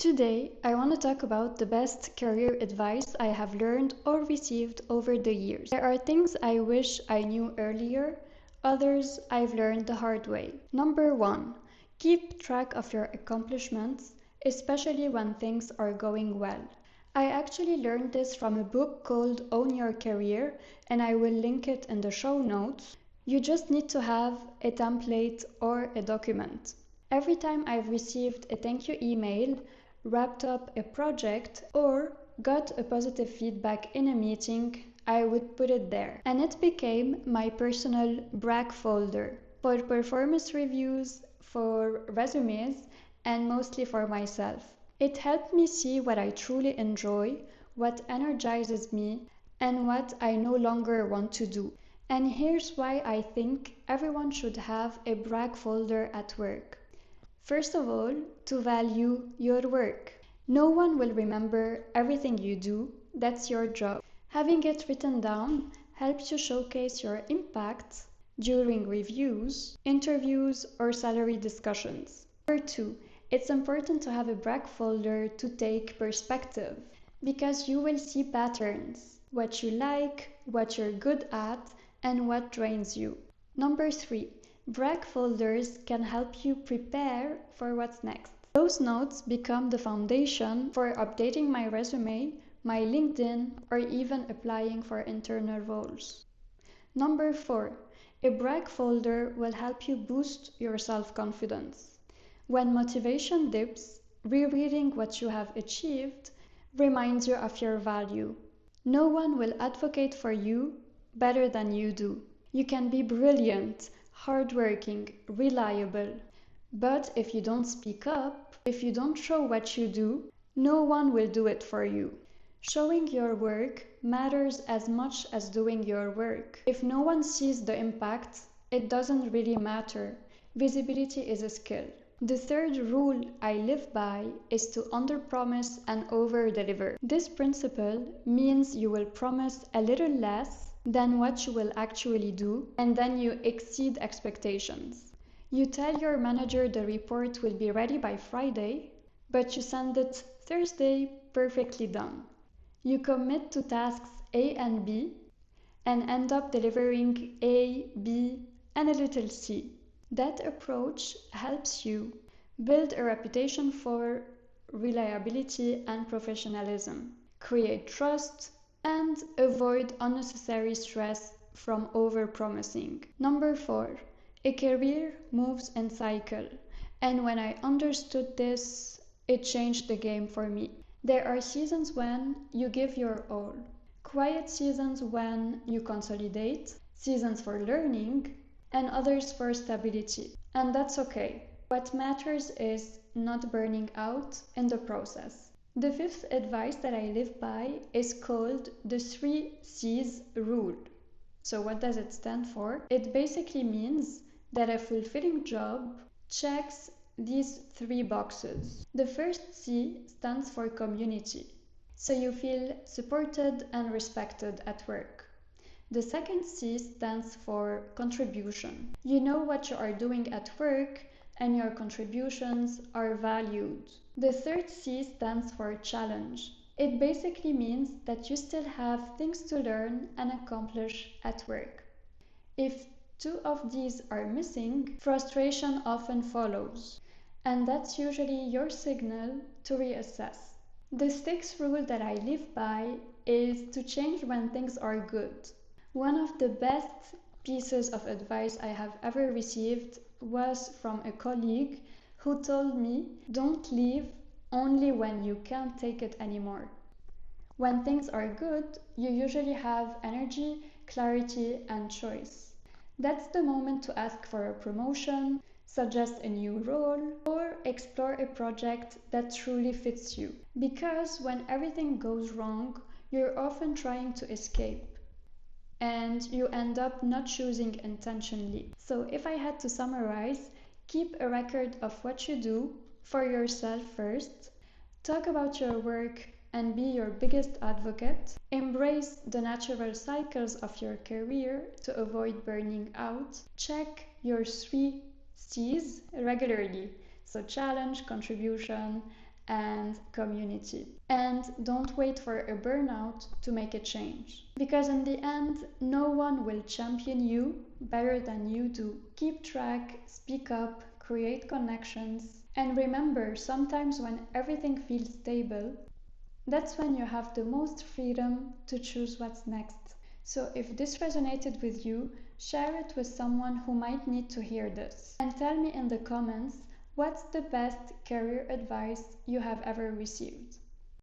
Today, I want to talk about the best career advice I have learned or received over the years. There are things I wish I knew earlier, others I've learned the hard way. Number 1. Keep track of your accomplishments, especially when things are going well. I actually learned this from a book called Own Your Career, and I will link it in the show notes. You just need to have a template or a document. Every time I've received a thank you email, wrapped up a project, or got a positive feedback in a meeting, I would put it there. And it became my personal brag folder for performance reviews, for resumes, and mostly for myself. It helped me see what I truly enjoy, what energizes me, and what I no longer want to do. And here's why I think everyone should have a brag folder at work. First of all, to value your work. No one will remember everything you do, that's your job. Having it written down helps you showcase your impact during reviews, interviews, or salary discussions. Number 2, it's important to have a brag folder to take perspective because you will see patterns, what you like, what you're good at, and what drains you. Number 3, brag folders can help you prepare for what's next. Those notes become the foundation for updating my resume, my LinkedIn, or even applying for internal roles. Number 4, a brag folder will help you boost your self-confidence. When motivation dips, rereading what you have achieved reminds you of your value. No one will advocate for you better than you do. You can be brilliant, hardworking, reliable. But if you don't speak up, if you don't show what you do, no one will do it for you. Showing your work matters as much as doing your work. If no one sees the impact, it doesn't really matter. Visibility is a skill. The third rule I live by is to underpromise and overdeliver. This principle means you will promise a little less than what you will actually do, and then you exceed expectations. You tell your manager the report will be ready by Friday, but you send it Thursday perfectly done. You commit to tasks A and B and end up delivering A, B, and a little C. That approach helps you build a reputation for reliability and professionalism, create trust, and avoid unnecessary stress from overpromising. Number 4, a career moves in cycle, and when I understood this, it changed the game for me. There are seasons when you give your all, quiet seasons when you consolidate, seasons for learning, and others for stability. And that's okay. What matters is not burning out in the process. The 5th advice that I live by is called the 3 C's rule. So what does it stand for? It basically means that a fulfilling job checks these 3 boxes. The first C stands for community. So you feel supported and respected at work. The second C stands for contribution. You know what you are doing at work and your contributions are valued. The third C stands for challenge. It basically means that you still have things to learn and accomplish at work. If 2 of these are missing, frustration often follows, and that's usually your signal to reassess. The 6th rule that I live by is to change when things are good. One of the best pieces of advice I have ever received was from a colleague who told me, don't leave only when you can't take it anymore. When things are good, you usually have energy, clarity, and choice. That's the moment to ask for a promotion, suggest a new role, or explore a project that truly fits you. Because when everything goes wrong, you're often trying to escape, and you end up not choosing intentionally. So if I had to summarize, keep a record of what you do for yourself first, talk about your work and be your biggest advocate, embrace the natural cycles of your career to avoid burning out, check your 3 C's regularly, so challenge, contribution, and community. And don't wait for a burnout to make a change. Because in the end, no one will champion you better than you do. Keep track, speak up, create connections, and remember, sometimes when everything feels stable, that's when you have the most freedom to choose what's next. So if this resonated with you, share it with someone who might need to hear this. And tell me in the comments what's the best career advice you have ever received.